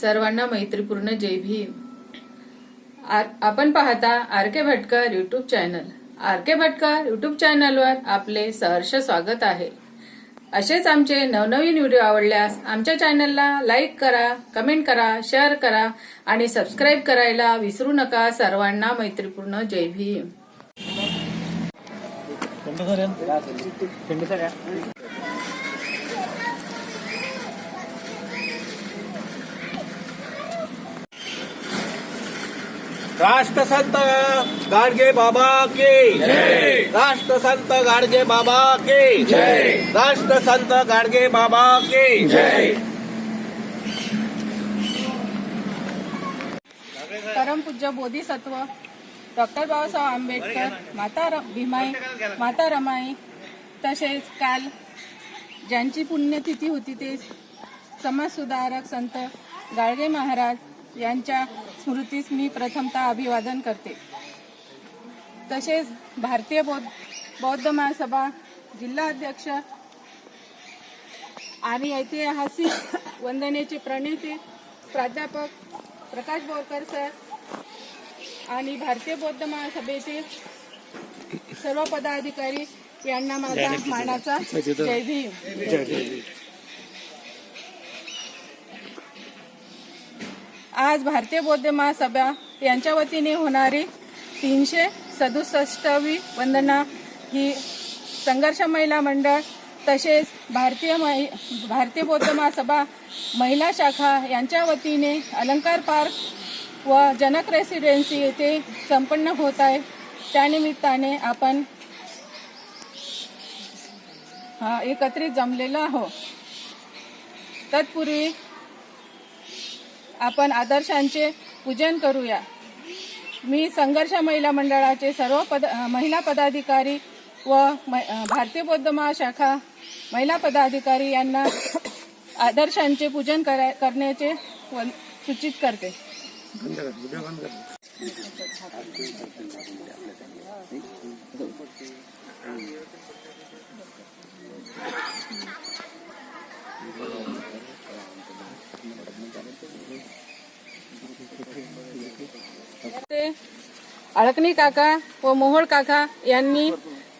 सर्वांना मैत्रीपूर्ण जय भीम। आपण पाहता R K. Bhatkar YouTube channel. R K. Bhatkar YouTube चॅनलवर आपले सहर्ष स्वागत आहे। असेच आमचे नवनवीन व्हिडिओ आवडल्यास आमच्या चॅनलला लाईक करा, कमेंट करा, शेअर करा आणि सबस्क्राईब करायला विसरू नका। सर्वांना मैत्रीपूर्ण जय भीम। राष्ट्रसंत गाडगे बाबा की जय। राष्ट्रसंत गाडगे बाबा की जय। राष्ट्रसंत गाडगे बाबा की जय। परमपूज्य बोधिसत्व डॉक्टर बाबासाहेब आंबेडकर, माता भीमाई, माता रमाई, तसेच काल ज्यांची पुण्यतिथी होती ते समाजसुधारक संत गाडगे महाराज यांच्या स्मृतीस मी प्रथमतः अभिवादन करते। तसेच भारतीय बौद्ध महासभा जिल्हा अध्यक्ष आणि ऐतिहासिक वंदनेचे प्रणेते प्राध्यापक प्रकाश बोरकर सर आणि भारतीय बौद्ध महासभेचे सर्व पदाधिकारी यांना माझा मानाचा जय भीम। आज भारतीय बौद्ध महासभा यांच्या वतीने होणारी 367वी वंदना ही संघर्ष महिला मंडळ तसेच भारतीय बौद्ध महासभा महिला शाखा यांच्या वतीने अलंकार पार्क व जनक रेसिडेन्सी येथे संपन्न होत आहे। त्यानिमित्ताने आपण एकत्रित जमलेलो आहोत। तत्पूर्वी आपण आदर्शांचे पूजन करूया। मी संघर्ष महिला मंडळाचे सर्व महिला पदाधिकारी व भारतीय बौद्ध महाशाखा महिला पदाधिकारी यांना आदर्शांचे पूजन करण्याचे सूचित करते। अळकणी काका व मोहोळ काका यांनी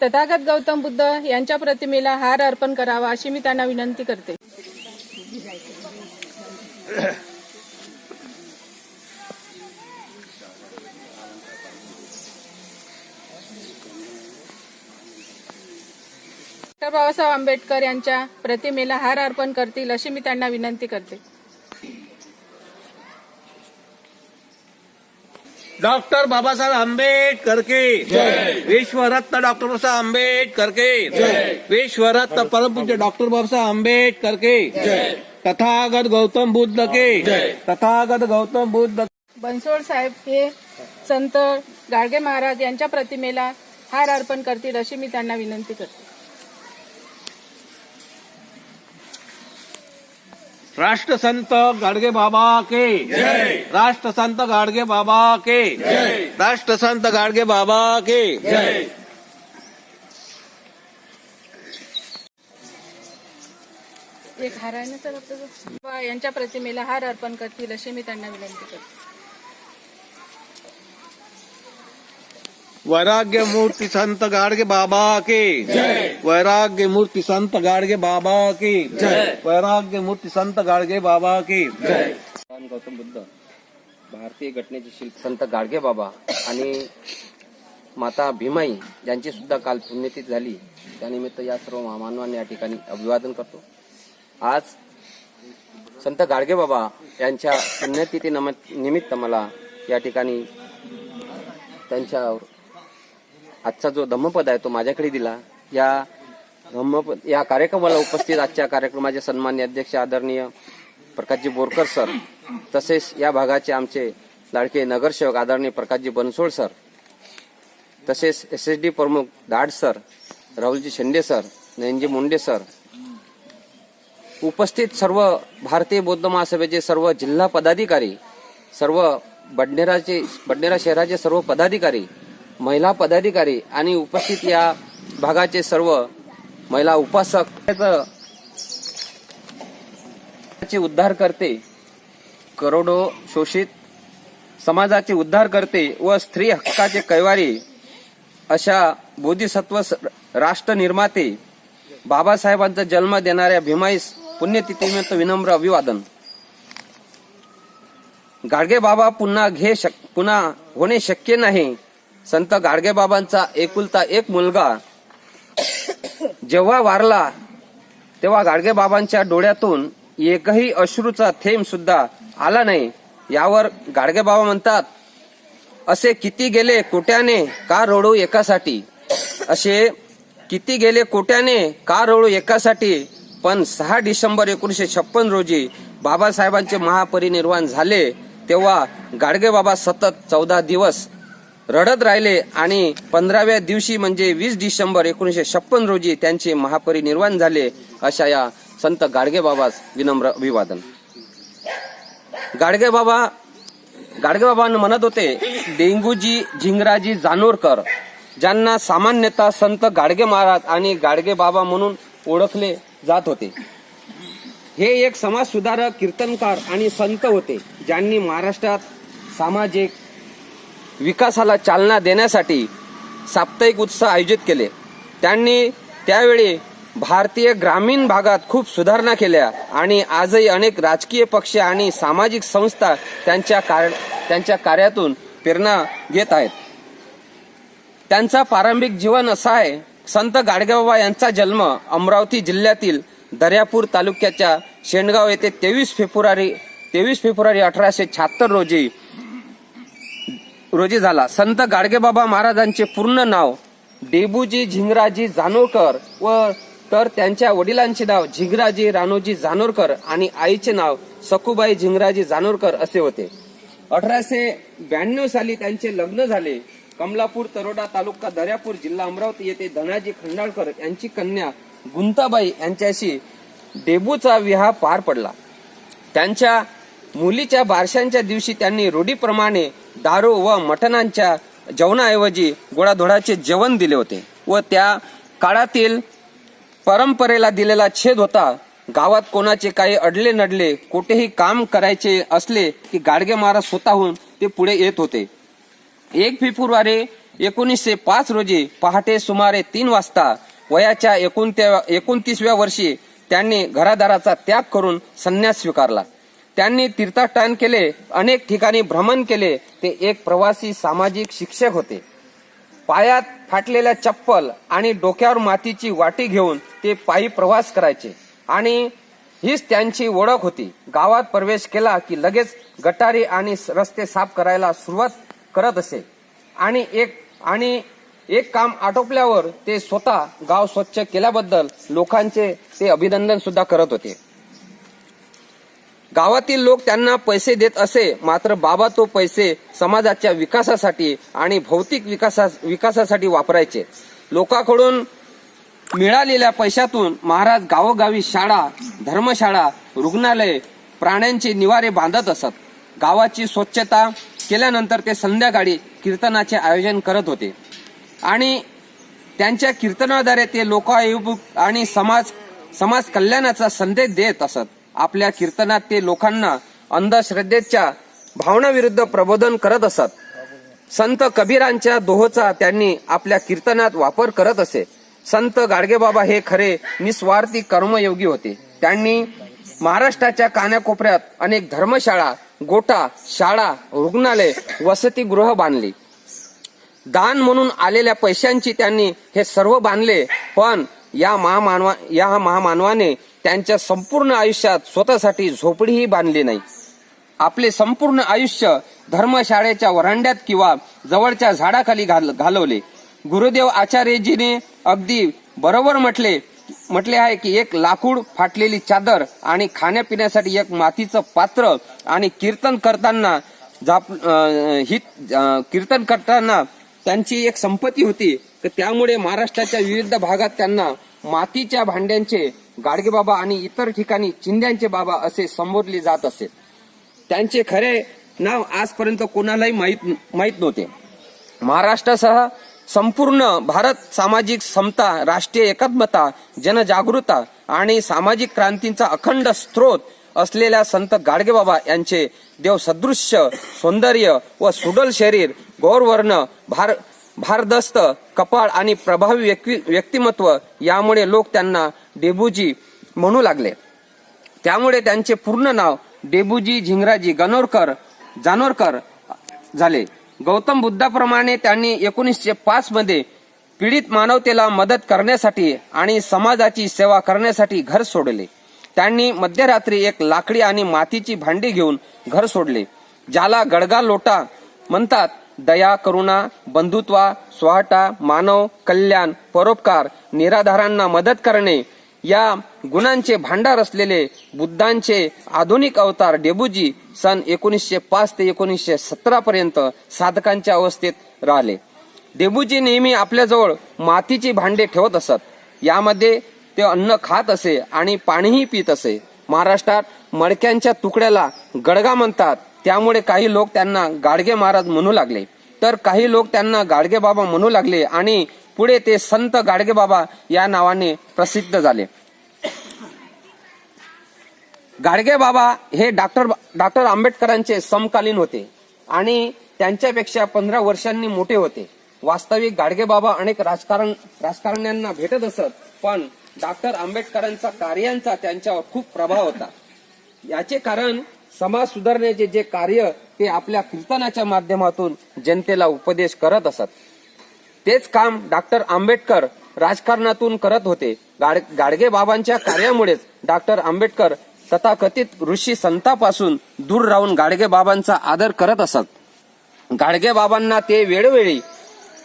तथागत गौतम बुद्ध यांच्या प्रतिमेला हार अर्पण करावा अशी मी त्यांना विनंती करते। डॉक्टर बाबासाहेब आंबेडकर यांच्या प्रतिमेला हार अर्पण करतील अशी मी त्यांना विनंती करते। डॉक्टर बाबासाहेब आंबेडकर के जय। विश्वरत्न डॉक्टर बाबासाहेब आंबेडकर के जय। विश्वरत्न परमपूज्य डॉक्टर बाबासाहेब आंबेडकर के जय। तथागत गौतम बुद्ध के जय। तथागत गौतम बुद्ध। बनसोड साहेब हे संत गाडगे महाराज यांच्या प्रतिमेला हार अर्पण करतील अशी मी त्यांना विनंती करते। राष्ट्रसंत गाडगे बाबा के जय। राष्ट्रसंत गाडगे बाबा के जय। राष्ट्रसंत गाडगे बाबा के जय। एक हार आहे ना सर, यांच्या प्रतिमेला हार अर्पण करतील अशी मी त्यांना विनंती करते। वैराग्य मूर्ति संत गाडगे बाबा के जय। वैराग्य मूर्ति संत गाडगे बाबा की जय। वैराग्य मूर्ति संत गाडगे बाबा की जय। गौतम बुद्ध, भारतीय घटनेचे शिल्प संत गाडगे बाबा आणि माता भीमाई यांची सुद्धा काल पुण्यतिथी झाली। त्यानिमित्त या सर्व महामानवांनी या ठिकाणी अभिवादन करतो। आज संत गाडगे बाबा यांच्या पुण्यतिथी निमित्त मला या ठिकाणी त्यांच्या आजचा जो धम्मपद आहे तो माझ्याकडे दिला। या कार्यक्रमाला उपस्थित आजच्या कार्यक्रमाचे सन्माननीय अध्यक्ष आदरणीय प्रकाशजी बोरकर सर, तसेच या भागाचे आमचे लाडके नगरसेवक आदरणीय प्रकाशजी बनसोड सर, तसेच SSD प्रमुख दाड सर, राहुलजी शेंडे सर, नयनजी मुंडे सर, उपस्थित सर्व भारतीय बौद्ध महासभेचे सर्व जिल्हा पदाधिकारी, सर्व बडनेरा शहराचे सर्व पदाधिकारी, महिला पदाधिकारी आणि उपस्थित या भागाचे सर्व महिला उपासक उद्धार करते करोडो शोषित समाजाचे उद्धार करते व स्त्री हक्काचे कैवारी अशा बोधिसत्व राष्ट्र निर्माते बाबासाहेबांचा जन्म देणाऱ्या भीमाईस पुण्यतिथीनिमित्त विनम्र अभिवादन. गाडगे बाबा पुन्हा होणे शक्य नाही. संत गाडगे बाबांचा एकुलता एक मुलगा जेव्हा वारला तेव्हा गाडगे बाबांच्या डोळ्यातून एकही अश्रूचा थेंब सुद्धा आला नाही. यावर गाडगे बाबा म्हणतात, असे किती गेले कोट्याने का रडू एकासाठी, असे किती गेले कोट्याने का रडू एकासाठी. पण 6 डिसेंबर 1956 रोजी बाबासाहेबांचे महापरिनिर्वाण झाले तेव्हा गाडगे बाबा सतत 14 दिवस रडत राहिले आणि 15व्या दिवशी म्हणजे 20 डिसेंबर 1956 रोजी त्यांचे महापरिनिर्वाण झाले. अशा या संत गाडगे बाबास विनम्र अभिवादन. गाडगे बाबा म्हणत होते, डेंगूजी झिंगराजी जानोरकर, ज्यांना सामान्यतः संत गाडगे महाराज आणि गाडगे बाबा म्हणून ओळखले जात होते. हे एक समाज सुधारक, कीर्तनकार आणि संत होते, ज्यांनी महाराष्ट्रात सामाजिक विकासाला चालना देण्यासाठी साप्ताहिक उत्सव आयोजित केले. त्यांनी त्यावेळी भारतीय ग्रामीण भागात खूप सुधारणा केल्या आणि आजही अनेक राजकीय पक्ष आणि सामाजिक संस्था त्यांच्या कार्यातून प्रेरणा घेत आहेत. त्यांचा प्रारंभिक जीवन असा आहे. संत गाडगेबाबा यांचा जन्म अमरावती जिल्ह्यातील दर्यापूर तालुक्याच्या शेंडगाव येथे 23 फेब्रुवारी 1876 रोजी झाला. संत गाडगेबाबा महाराजांचे पूर्ण नाव डेबूजी झिंगराजी जानोरकर व तर त्यांच्या वडिलांचे नाव झिंगराजी राणोजी जानोरकर आणि आईचे नाव सखुबाई झिंगराजी जानोरकर असे होते. 1892 साली त्यांचे लग्न झाले. कमलापूर तरोडा तालुका दर्यापूर जिल्हा अमरावती येथे धनाजी खंडाळकर यांची कन्या गुंताबाई यांच्याशी डेबूचा विवाह पार पडला. त्यांच्या मुलीच्या बारशांच्या दिवशी त्यांनी रूढीप्रमाणे दारू व मटणांच्या जेवणाऐवजी गोडाधोडाचे जेवण दिले होते व त्या काळातील परंपरेला दिलेला छेद होता. गावात कोणाचे काही अडले नडले कोठेही काम करायचे असले की गाडगे महाराज स्वतःहून ते पुढे येत होते. 1 फेब्रुवारी 1905 रोजी पहाटे सुमारे 3 वाजता वयाच्या 29व्या वर्षी त्यांनी घरादाराचा त्याग करून संन्यास स्वीकारला. त्यांनी तीर्थाटन केले, अनेक ठिकाणी भ्रमण केले. ते एक प्रवासी सामाजिक शिक्षक होते. पायात फाटलेल्या चप्पल आणि डोक्यावर मातीची वाटी घेऊन ते पायी प्रवास करायचे आणि हीच त्यांची ओळख होती. गावात प्रवेश केला की लगेच गटारी आणि रस्ते साफ करायला सुरुवात करत असे आणि एक काम आटोपल्यावर ते स्वतः गाव स्वच्छ केल्याबद्दल लोकांचे ते अभिनंदन सुद्धा करत होते. गावातील लोक त्यांना पैसे देत असे, मात्र बाबा तो पैसे समाजाच्या विकासासाठी आणि भौतिक विकासासाठी वापरायचे. लोकांकडून मिळालेल्या पैशातून महाराज गावोगावी शाळा, धर्मशाळा, रुग्णालय, प्राण्यांचे निवारे बांधत असत. गावाची स्वच्छता केल्यानंतर ते संध्याकाळी कीर्तनाचे आयोजन करत होते आणि त्यांच्या कीर्तनाद्वारे ते लोकाभिमुख आणि समाज कल्याणाचा संदेश देत असत. आपल्या कीर्तनात ते लोकांना अंधश्रद्धेच्या भावनाविरुद्ध प्रबोधन करत असत. संत कबीरांच्या दोहोचा त्यांनी आपल्या कीर्तनात वापर करत असे. संत गाडगेबाबा हे खरे निस्वार्थी कर्मयोगी होते. त्यांनी महाराष्ट्राच्या कानाकोपऱ्यात अनेक धर्मशाळा, गोटा, शाळा, रुग्णालय, वसतिगृह बांधली. दान म्हणून आलेल्या पैशांची त्यांनी हे सर्व बांधले. पण या महामानवाने त्यांच्या संपूर्ण आयुष्यात स्वतःसाठी झोपडीही बांधली नाही. आपले संपूर्ण आयुष्य धर्मशाळेच्या वरांड्यात किंवा जवळच्या झाडाखाली घालवले. गुरुदेव आचार्यजीने अगदी बरोबर म्हटले आहे की एक लाकूड, फाटलेली चादर आणि खाण्यापिण्यासाठी एक मातीचं पात्र आणि कीर्तन करताना त्यांची एक संपत्ती होती. त्यामुळे महाराष्ट्राच्या विविध भागात त्यांना मातीच्या भांड्यांचे गाडगेबाबा आणि इतर ठिकाणी चिंध्यांचे बाबा असे संबोधले जात असे. त्यांचे खरे नाव आजपर्यंत कोणालाही माहीत नव्हते. महाराष्ट्रासह संपूर्ण भारत सामाजिक समता, राष्ट्रीय एकात्मता, जनजागृता आणि सामाजिक क्रांतीचा अखंड स्रोत असलेल्या संत गाडगेबाबा यांचे देवसदृश्य सौंदर्य व सुडल शरीर, गौरवर्ण, भारदस्त कपाळ आणि प्रभावी व्यक्तिमत्व यामुळे लोक त्यांना डेबूजी म्हणू लागले. त्यामुळे त्यांचे पूर्ण नाव डेबूजी झिंगराजी जानोरकर झाले. गौतम बुद्धाप्रमाणे त्यांनी 1905 मध्ये पीडित मानवतेला मदत करण्यासाठी आणि समाजाची सेवा करण्यासाठी घर सोडले. त्यांनी मध्यरात्री एक लाकडी आणि मातीची भांडी घेऊन घर सोडले. ज्याला गडगा लोटा म्हणतात. दया, करुणा, बंधुत्वा, स्वाटा, मानव कल्याण, परोपकार, निराधारांना मदत करणे या गुणांचे भांडार असलेले बुद्धांचे आधुनिक अवतार डेबूजी सन 1905 ते 1917 पर्यंत साधकांच्या अवस्थेत राहिले. डेबूजी नेहमी आपल्याजवळ मातीची भांडे ठेवत असत. यामध्ये ते अन्न खात असे आणि पाणीही पित असे. महाराष्ट्रात मडक्यांच्या तुकड्याला गडगा म्हणतात. त्यामुळे काही लोक त्यांना गाडगे महाराज म्हणू लागले, तर काही लोक त्यांना गाडगे बाबा म्हणू लागले आणि पुढे ते संत गाडगे बाबा या नावाने प्रसिद्ध झाले. गाडगे बाबा हे डॉक्टर आंबेडकरांचे समकालीन होते आणि त्यांच्यापेक्षा 15 वर्षांनी मोठे होते. वास्तविक गाडगे बाबा अनेक राजकारण्यांना भेटत असत, पण डॉक्टर आंबेडकरांचा कार्यांचा त्यांच्यावर खूप प्रभाव होता. याचे कारण समाज सुधारण्याचे जे कार्य ते आपल्या कीर्तनाच्या माध्यमातून जनतेला उपदेश करत असत, तेच काम डॉक्टर आंबेडकर राजकारणातून करत होते. गाडगे बाबांच्या कार्यामुळेच डॉक्टर आंबेडकर तथाकथित ऋषी संतांपासून दूर राहून गाडगे बाबांचा आदर करत असत. गाडगे बाबांना ते वेळोवेळी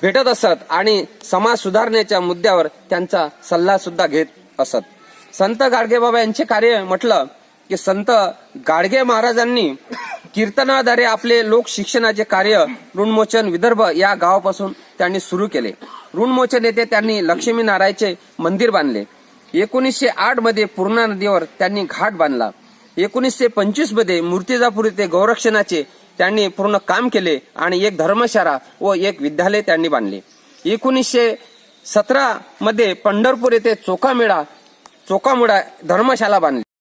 भेटत असत आणि समाज सुधारण्याच्या मुद्द्यावर त्यांचा सल्ला सुद्धा घेत असत. संत गाडगे बाबा यांचे कार्य म्हटलं की संत गाडगे महाराजांनी कीर्तनाद्वारे आपले लोक शिक्षणाचे कार्य ऋणमोचन विदर्भ या गावापासून त्यांनी सुरू केले. ऋणमोचन येथे त्यांनी लक्ष्मीनारायणचे मंदिर बांधले. 1908 मध्ये पूर्णा नदीवर त्यांनी घाट बांधला. 1925 मध्ये मूर्तिजापूर येथे गौरक्षणाचे त्यांनी पूर्ण काम केले आणि एक धर्मशाळा व एक विद्यालय त्यांनी बांधले. 1917 मध्ये पंढरपूर येथे चोखामुडा धर्मशाळा बांधली.